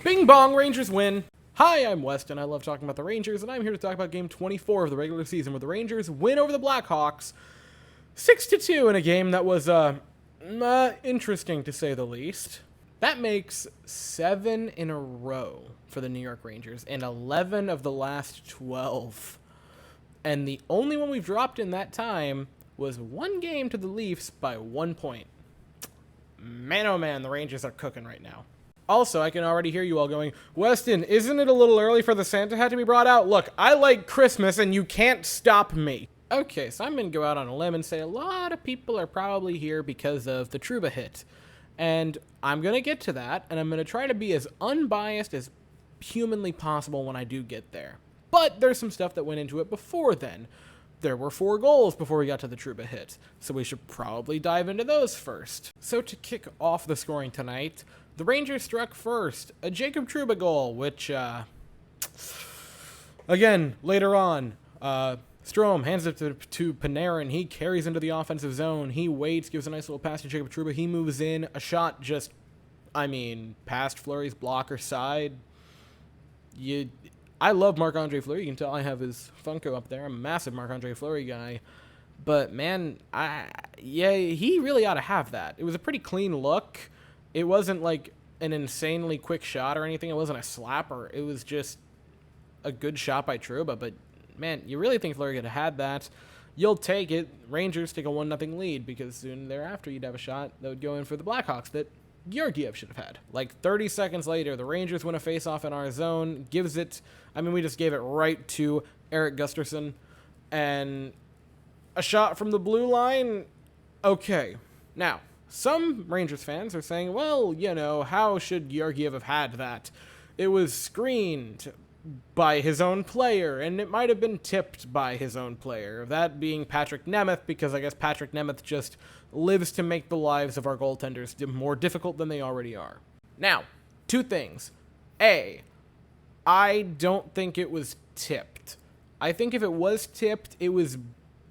Bing bong, Rangers win. Hi, I'm West, and I love talking about the Rangers, and I'm here to talk about Game 24 of the regular season, where the Rangers win over the Blackhawks 6-2 in a game that was, interesting to say the least. That makes 7 in a row for the New York Rangers, and 11 of the last 12. And the only one we've dropped in that time was one game to the Leafs by 1 point. Man, oh man, the Rangers are cooking right now. Also, I can already hear you all going, Weston, isn't it a little early for the Santa hat to be brought out? Look, I like Christmas and you can't stop me. Okay, so I'm going to go out on a limb and say a lot of people are probably here because of the Trouba hit. And I'm going to get to that, and I'm going to try to be as unbiased as humanly possible when I do get there. But there's some stuff that went into it before then. There were 4 goals before we got to the Trouba hit, so we should probably dive into those first. So to kick off the scoring tonight, the Rangers struck first, a Jacob Trouba goal, which, again, later on, Strome hands it to Panarin. He carries into the offensive zone. He waits, gives a nice little pass to Jacob Trouba. He moves in. A shot just, past Fleury's blocker side. I love Marc-Andre Fleury. You can tell I have his Funko up there. I'm a massive Marc-Andre Fleury guy. But, man, he really ought to have that. It was a pretty clean look. It wasn't like an insanely quick shot or anything. It wasn't a slapper. It was just a good shot by Trouba. But, man, you really think Fleury could have had that? You'll take it. Rangers take a 1-0 lead because soon thereafter you'd have a shot that would go in for the Blackhawks that Georgiev should have had. Like 30 seconds later, the Rangers win a face-off in our zone. Gives it, we just gave it right to Eric Gustafsson. And a shot from the blue line. Okay. Now, some Rangers fans are saying, well, how should Georgiev have had that? It was screened by his own player, and it might have been tipped by his own player. That being Patrick Nemeth, because I guess Patrick Nemeth just lives to make the lives of our goaltenders more difficult than they already are. Now, 2 things. A, I don't think it was tipped. I think if it was tipped, it was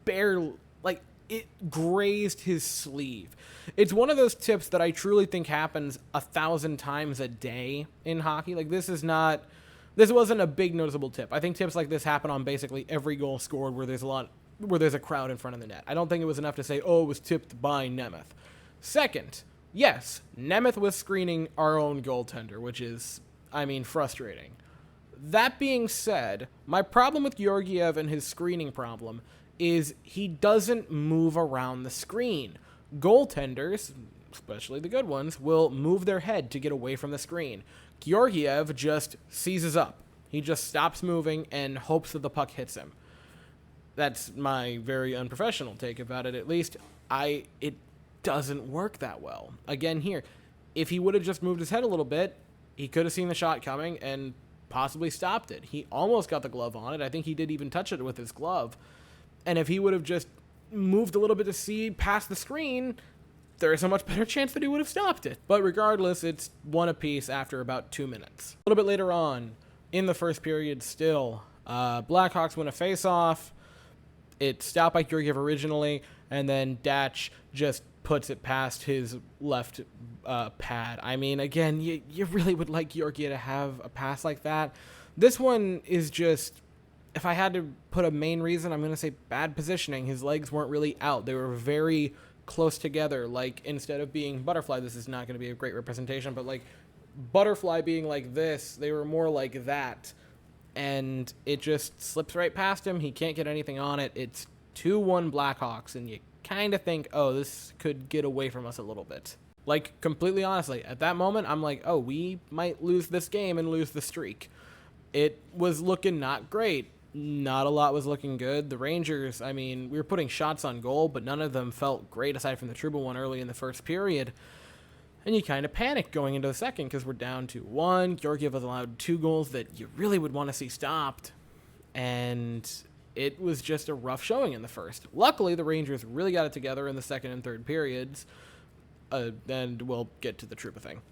barely, it grazed his sleeve. It's one of those tips that I truly think happens 1,000 times a day in hockey. This wasn't a big noticeable tip. I think tips like this happen on basically every goal scored where there's a crowd in front of the net. I don't think it was enough to say, oh, it was tipped by Nemeth. Second, yes, Nemeth was screening our own goaltender, which is, frustrating. That being said, my problem with Georgiev and his screening problem is he doesn't move around the screen. Goaltenders, especially the good ones, will move their head to get away from the screen. Georgiev just seizes up. He just stops moving and hopes that the puck hits him. That's my very unprofessional take about it, at least. It doesn't work that well. Again, here, if he would have just moved his head a little bit, he could have seen the shot coming and possibly stopped it. He almost got the glove on it. I think he did even touch it with his glove. And if he would have just moved a little bit to see past the screen, there's a much better chance that he would have stopped it. But regardless, it's 1 apiece after about 2 minutes. A little bit later on, in the first period still, Blackhawks win a face-off. It's stopped by Georgiev originally, and then Datch just puts it past his left pad. Again, you really would like Georgiev to have a pass like that. This one is just, if I had to put a main reason, I'm going to say bad positioning. His legs weren't really out. They were very close together. Instead of being butterfly, this is not going to be a great representation, but butterfly being like this, they were more like that. And it just slips right past him. He can't get anything on it. It's 2-1 Blackhawks, and you kind of think, oh, this could get away from us a little bit. Completely honestly, at that moment, I'm like, oh, we might lose this game and lose the streak. It was looking not great. Not a lot was looking good. The Rangers, we were putting shots on goal, but none of them felt great aside from the Trouba one early in the first period. And you kind of panic going into the second because we're down 2-1. Georgiev was allowed 2 goals that you really would want to see stopped. And it was just a rough showing in the first. Luckily, the Rangers really got it together in the second and third periods. And we'll get to the Trouba thing.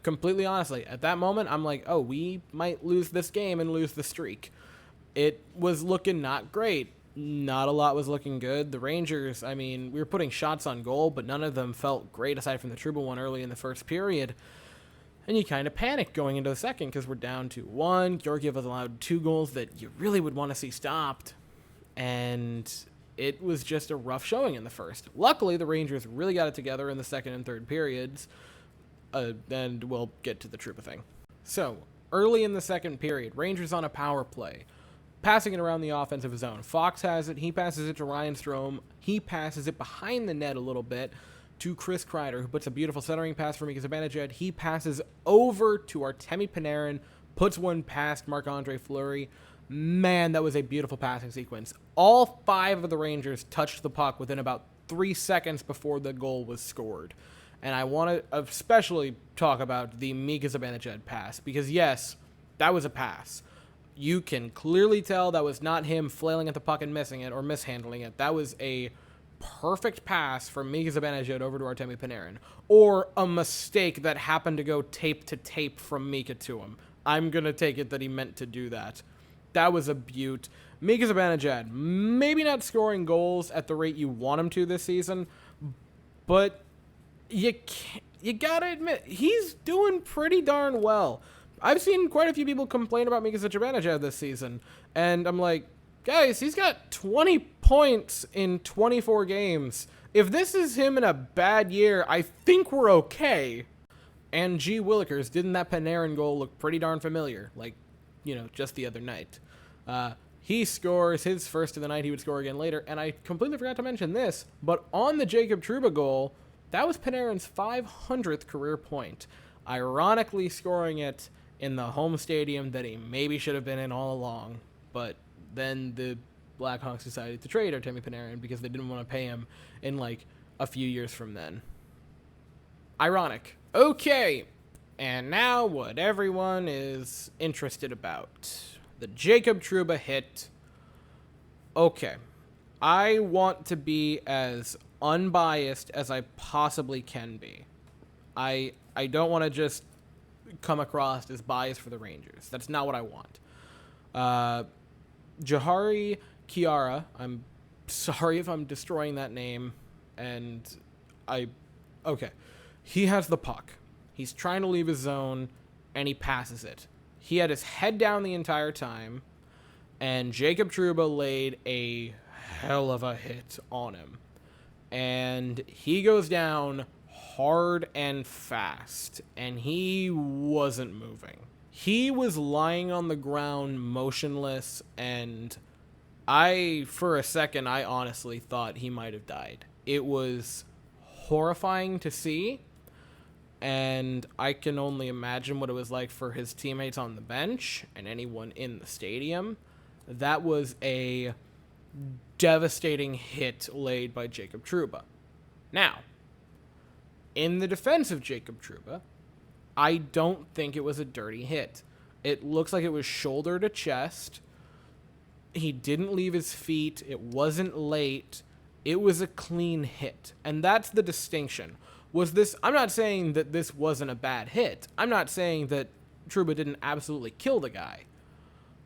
Completely honestly, at that moment, I'm like, oh, we might lose this game and lose the streak. It was looking not great. Not a lot was looking good. The Rangers, we were putting shots on goal, but none of them felt great aside from the Trouba one early in the first period. And you kind of panic going into the second because we're down 2-1. Georgiev has allowed 2 goals that you really would want to see stopped. And it was just a rough showing in the first. Luckily, the Rangers really got it together in the second and third periods. And we'll get to the Trouba thing. So, early in the second period, Rangers on a power play, passing it around the offensive zone. Fox has it. He passes it to Ryan Strome. He passes it behind the net a little bit to Chris Kreider, who puts a beautiful centering pass for Mika Zibanejad. He passes over to Artemi Panarin, puts one past Marc-Andre Fleury. Man, that was a beautiful passing sequence. All 5 of the Rangers touched the puck within about 3 seconds before the goal was scored. And I want to especially talk about the Mika Zibanejad pass, because yes, that was a pass. You can clearly tell that was not him flailing at the puck and missing it or mishandling it. That was a perfect pass from Mika Zibanejad over to Artemi Panarin, or a mistake that happened to go tape to tape from Mika to him. I'm going to take it that he meant to do that. That was a beaut. Mika Zibanejad, maybe not scoring goals at the rate you want him to this season, but you gotta admit, he's doing pretty darn well. I've seen quite a few people complain about Mika Zibanejad this season, and I'm like, guys, he's got 20 points in 24 games. If this is him in a bad year, I think we're okay. And G. Willikers, didn't that Panarin goal look pretty darn familiar? Like, just the other night. He scores his first of the night. He would score again later. And I completely forgot to mention this, but on the Jacob Trouba goal, that was Panarin's 500th career point. Ironically scoring it in the home stadium that he maybe should have been in all along. But then the Blackhawks decided to trade Artemi Panarin because they didn't want to pay him in like a few years from then. Ironic. Okay, and now what everyone is interested about. The Jacob Trouba hit. Okay, I want to be as unbiased as I possibly can be. I don't want to just come across as biased for the Rangers. That's not what I want. Jahari Kiara, I'm sorry if I'm destroying that name, and okay. He has the puck. He's trying to leave his zone, and he passes it. He had his head down the entire time, and Jacob Trouba laid a hell of a hit on him. And he goes down hard and fast, and he wasn't moving. He was lying on the ground motionless, and for a second, I honestly thought he might have died. It was horrifying to see, and I can only imagine what it was like for his teammates on the bench and anyone in the stadium. That was a devastating hit laid by Jacob Trouba. Now, in the defense of Jacob Trouba, I don't think it was a dirty hit. It looks like it was shoulder to chest. He didn't leave his feet. It wasn't late. It was a clean hit. And that's the distinction. I'm not saying that this wasn't a bad hit. I'm not saying that Trouba didn't absolutely kill the guy.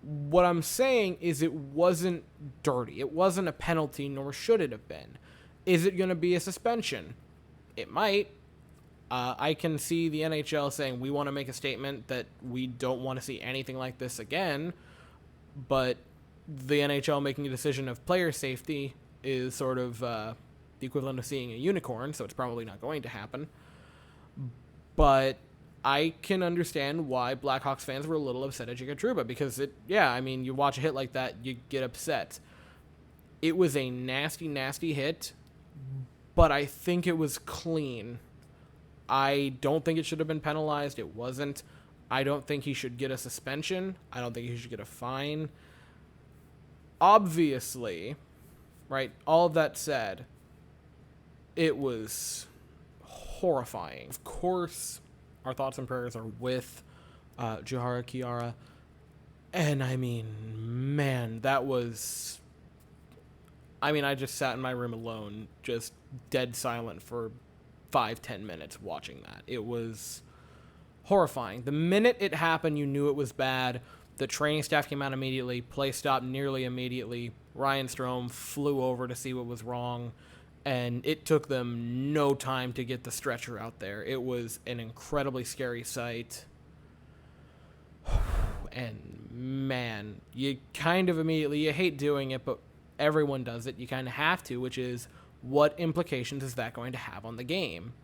What I'm saying is it wasn't dirty. It wasn't a penalty, nor should it have been. Is it going to be a suspension? It might. I can see the NHL saying we want to make a statement that we don't want to see anything like this again, but the NHL making a decision of player safety is sort of the equivalent of seeing a unicorn, so it's probably not going to happen. But I can understand why Blackhawks fans were a little upset at Jacob Trouba, because you watch a hit like that, you get upset. It was a nasty, nasty hit, but I think it was clean. I don't think it should have been penalized. It wasn't. I don't think he should get a suspension. I don't think he should get a fine. Obviously, right, all of that said, it was horrifying. Of course, our thoughts and prayers are with Jahara Kiara. And man, that was... I just sat in my room alone, just dead silent for 5-10 minutes watching that. It was horrifying. The minute it happened, you knew it was bad. The training staff came out immediately. Play stopped nearly immediately. Ryan Strome flew over to see what was wrong. and it took them no time to get the stretcher out there. It was an incredibly scary sight. And man, you kind of immediately, you hate doing it, but everyone does it. You kind of have to, which is, what implications is that going to have on the game?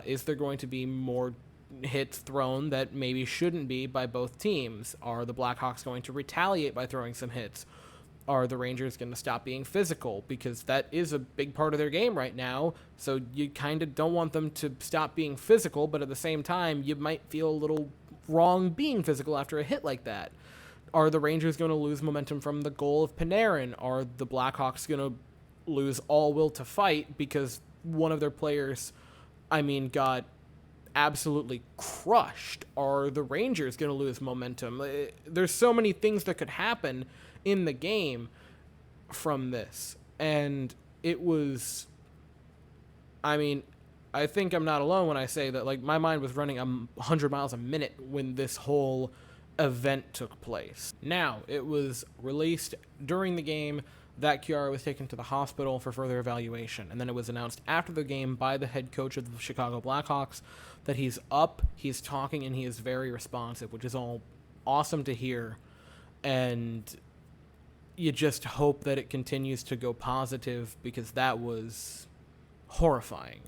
Is there going to be more hits thrown that maybe shouldn't be by both teams? Are the Blackhawks going to retaliate by throwing some hits? Are the Rangers going to stop being physical? Because that is a big part of their game right now, so you kind of don't want them to stop being physical, but at the same time, you might feel a little wrong being physical after a hit like that. Are the Rangers going to lose momentum from the goal of Panarin? Are the Blackhawks going to lose all will to fight because one of their players, got absolutely crushed? Are the Rangers going to lose momentum? There's so many things that could happen in the game from this. And it was, I think I'm not alone when I say that, like, my mind was running 100 miles a minute when this whole event took place. Now, it was released during the game that Chiara was taken to the hospital for further evaluation, and then it was announced after the game by the head coach of the Chicago Blackhawks that he's up, he's talking, and he is very responsive, which is all awesome to hear. And you just hope that it continues to go positive, because that was horrifying.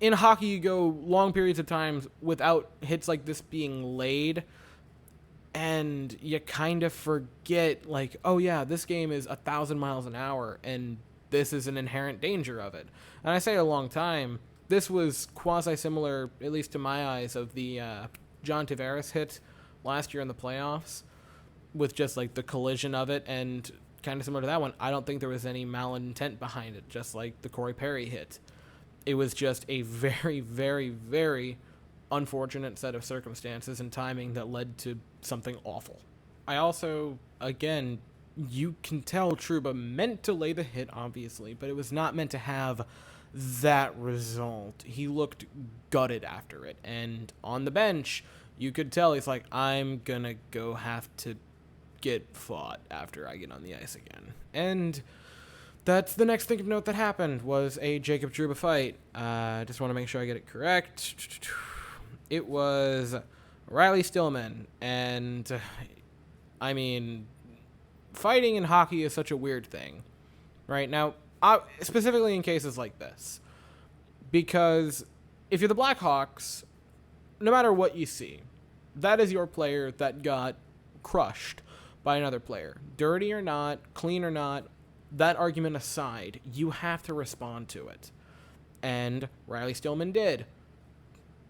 In hockey, you go long periods of times without hits like this being laid, and you kind of forget, like, oh yeah, this game is 1,000 miles an hour, and this is an inherent danger of it. And I say a long time, this was quasi-similar, at least to my eyes, of the John Tavares hit last year in the playoffs, with just, like, the collision of it, and kind of similar to that one, I don't think there was any malintent behind it, just like the Corey Perry hit. It was just a very, very, very unfortunate set of circumstances and timing that led to something awful. I also, again, you can tell Trouba meant to lay the hit, obviously, but it was not meant to have that result. He looked gutted after it, and on the bench, you could tell he's like, I'm gonna go have to get fought after I get on the ice again. And that's the next thing of note that happened, was a Jacob Trouba fight. I just want to make sure I get it correct. It was Riley Stillman, and fighting in hockey is such a weird thing, right? Now, specifically in cases like this, because if you're the Blackhawks, no matter what you see, that is your player that got crushed by another player. Dirty or not, clean or not, that argument aside, you have to respond to it. And Riley Stillman did.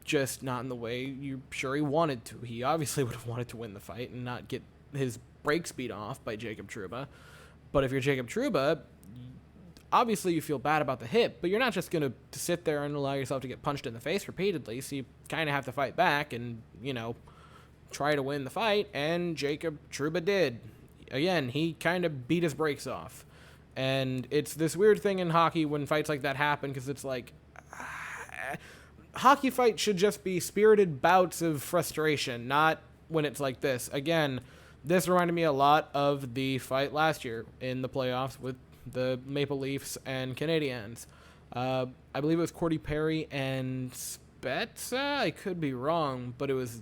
Just not in the way you're sure he wanted to. He obviously would have wanted to win the fight and not get his brakes beat off by Jacob Trouba. But if you're Jacob Trouba, obviously you feel bad about the hit, but you're not just going to sit there and allow yourself to get punched in the face repeatedly, so you kind of have to fight back and, try to win the fight, and Jacob Trouba did. Again, he kind of beat his brakes off. And it's this weird thing in hockey when fights like that happen, because it's like, hockey fights should just be spirited bouts of frustration, not when it's like this. Again, this reminded me a lot of the fight last year in the playoffs with the Maple Leafs and Canadiens. I believe it was Corey Perry and Spezza. I could be wrong, but it was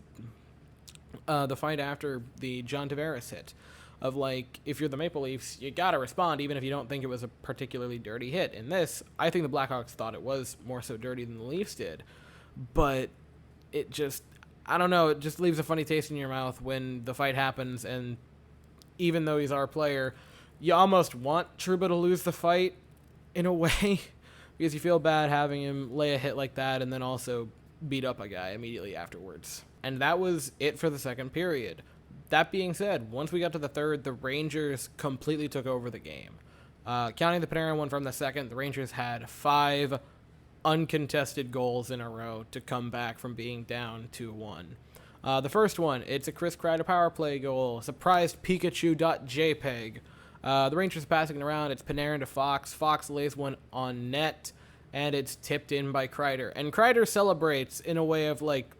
the fight after the John Tavares hit. Of, like, if you're the Maple Leafs, you gotta respond, even if you don't think it was a particularly dirty hit. In this, I think the Blackhawks thought it was more so dirty than the Leafs did. But it just, I don't know, it just leaves a funny taste in your mouth when the fight happens, and even though he's our player, you almost want Trouba to lose the fight, in a way, because you feel bad having him lay a hit like that and then also beat up a guy immediately afterwards. And that was it for the second period. That being said, once we got to the third, the Rangers completely took over the game. Counting the Panarin one from the second, the Rangers had 5 uncontested goals in a row to come back from being down 2-1. The first one, it's a Chris Kreider power play goal. Surprised Pikachu.jpg. The Rangers passing it around. It's Panarin to Fox. Fox lays one on net, and it's tipped in by Kreider. And Kreider celebrates in a way of, like,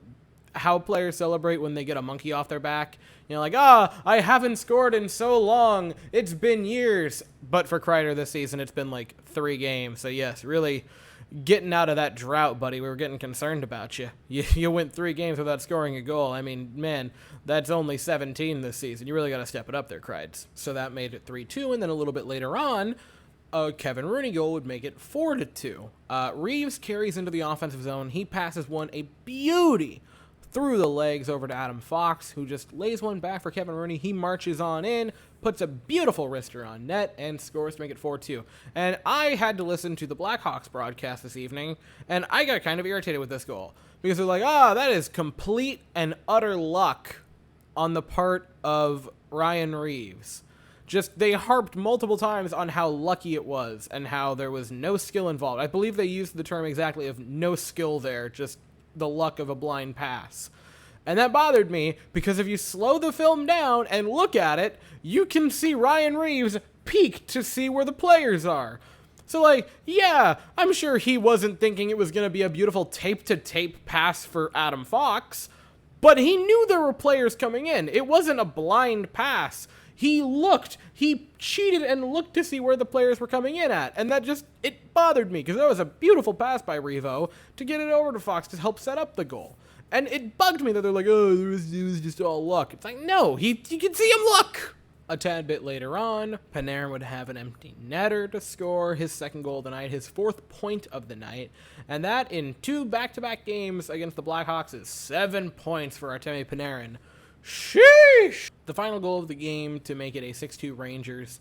how players celebrate when they get a monkey off their back. You know, like, I haven't scored in so long. It's been years. But for Kreider this season, it's been like 3 games. So, yes, really getting out of that drought, buddy. We were getting concerned about you. You went 3 games without scoring a goal. I mean, man, that's only 17 this season. You really got to step it up there, Kreids. So that made it 3-2, and then a little bit later on, a Kevin Rooney goal would make it 4-2. Reeves carries into the offensive zone. He passes one a beauty through the legs over to Adam Fox, who just lays one back for Kevin Rooney. He marches on in, puts a beautiful wrister on net, and scores to make it 4-2. And I had to listen to the Blackhawks broadcast this evening, and I got kind of irritated with this goal. Because they're like, that is complete and utter luck on the part of Ryan Reeves. Just, they harped multiple times on how lucky it was, and how there was no skill involved. I believe they used the term exactly of no skill there, just the luck of a blind pass. And that bothered me, because if you slow the film down and look at it, you can see Ryan Reeves peek to see where the players are. So, like, yeah, I'm sure he wasn't thinking it was going to be a beautiful tape-to-tape pass for Adam Fox, but he knew there were players coming in. It wasn't a blind pass. He cheated and looked to see where the players were coming in at. And that just, it bothered me, because that was a beautiful pass by Revo to get it over to Fox to help set up the goal. And it bugged me that they're like, it was just all luck. It's like, no, you can see him look. A tad bit later on, Panarin would have an empty netter to score his 2nd goal of the night, his 4th point of the night. And that, in 2 back-to-back games against the Blackhawks, is 7 points for Artemi Panarin. Sheesh! The final goal of the game to make it a 6-2 Rangers.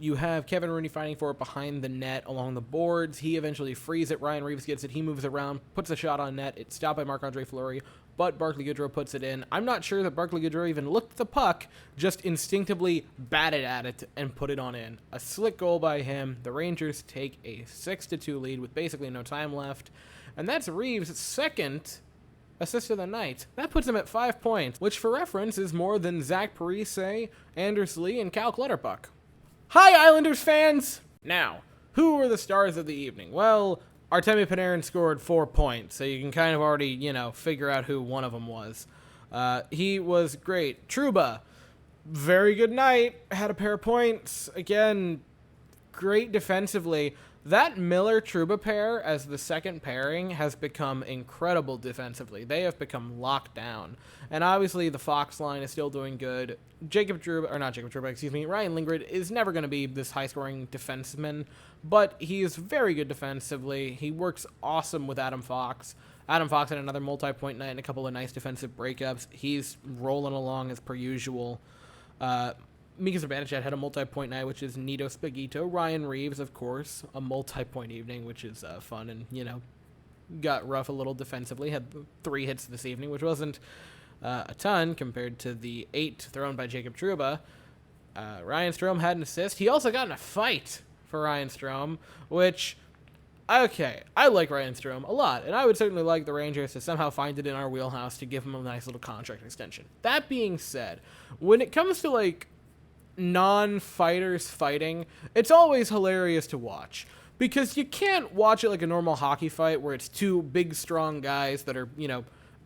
You have Kevin Rooney fighting for it behind the net along the boards. He eventually frees it. Ryan Reeves gets it. He moves around, puts a shot on net. It's stopped by Marc-Andre Fleury, but Barclay Goodrow puts it in. I'm not sure that Barclay Goodrow even looked at the puck, just instinctively batted at it and put it on in. A slick goal by him. The Rangers take a 6-2 lead with basically no time left. And that's Reeves' 2nd assist of the night. That puts him at 5 points, which for reference is more than Zach Parise, Anders Lee, and Cal Clutterbuck. Hi, Islanders fans! Now, who were the stars of the evening? Well, Artemi Panarin scored 4 points, so you can kind of already, figure out who one of them was. He was great. Trouba, very good night, had a pair of points. Again, great defensively. That Miller-Trouba pair as the second pairing has become incredible defensively. They have become locked down. And obviously the Fox line is still doing good. Ryan Lindgren is never going to be this high-scoring defenseman, but he is very good defensively. He works awesome with Adam Fox. Adam Fox had another multi-point night and a couple of nice defensive breakups. He's rolling along as per usual. Mika Zibanejad had a multi-point night, which is Nito Spagito. Ryan Reeves, of course, a multi-point evening, which is fun and, got rough a little defensively. Had 3 hits this evening, which wasn't a ton compared to the 8 thrown by Jacob Trouba. Ryan Strome had an assist. He also got in a fight for Ryan Strome, which, okay, I like Ryan Strome a lot, and I would certainly like the Rangers to somehow find it in our wheelhouse to give him a nice little contract extension. That being said, when it comes to, non-fighters fighting, it's always hilarious to watch, because you can't watch it like a normal hockey fight where it's 2 big strong guys that are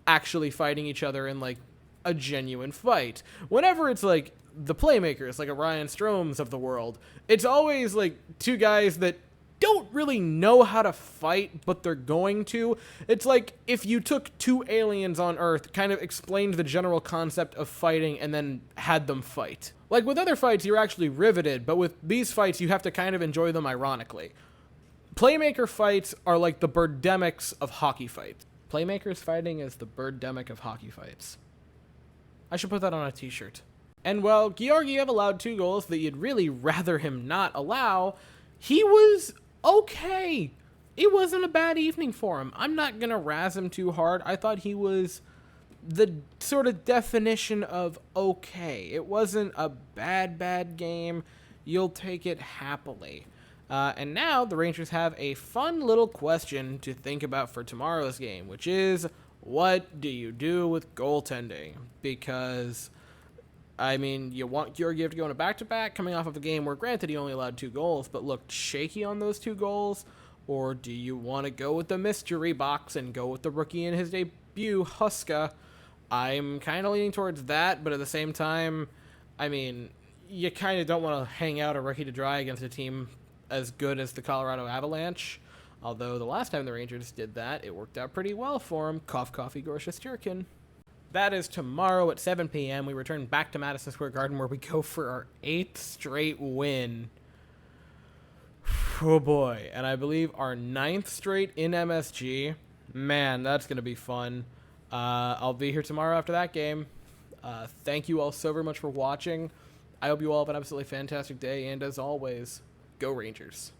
actually fighting each other in a genuine fight. Whenever it's the playmakers, like a Ryan Strome's of the world, it's always 2 guys that don't really know how to fight, but they're going to. It's like if you took 2 aliens on Earth, kind of explained the general concept of fighting, and then had them fight. Like with other fights, you're actually riveted, but with these fights, you have to kind of enjoy them ironically. Playmaker fights are like the Birdemics of hockey fights. Playmakers fighting is the Birdemic of hockey fights. I should put that on a t-shirt. And while Georgiev allowed 2 goals that you'd really rather him not allow, he was okay. It wasn't a bad evening for him. I'm not going to razz him too hard. I thought he was the sort of definition of okay. It wasn't a bad game. You'll take it happily. And now the Rangers have a fun little question to think about for tomorrow's game, which is, what do you do with goaltending? Because, you want Georgiev to go in a back-to-back coming off of a game where, granted, he only allowed 2 goals, but looked shaky on those 2 goals, Or do you want to go with the mystery box and go with the rookie in his debut, Huska? I'm kind of leaning towards that, but at the same time, I mean, you kind of don't want to hang out a rookie to dry against a team as good as the Colorado Avalanche. Although the last time the Rangers did that, it worked out pretty well for them. Cough, coffee, Gorshas, Jerkin. That is tomorrow at 7 p.m. We return back to Madison Square Garden where we go for our 8th straight win. Oh boy. And I believe our 9th straight in MSG. Man, that's going to be fun. I'll be here tomorrow after that game. Thank you all so very much for watching. I hope you all have an absolutely fantastic day. And as always, go Rangers.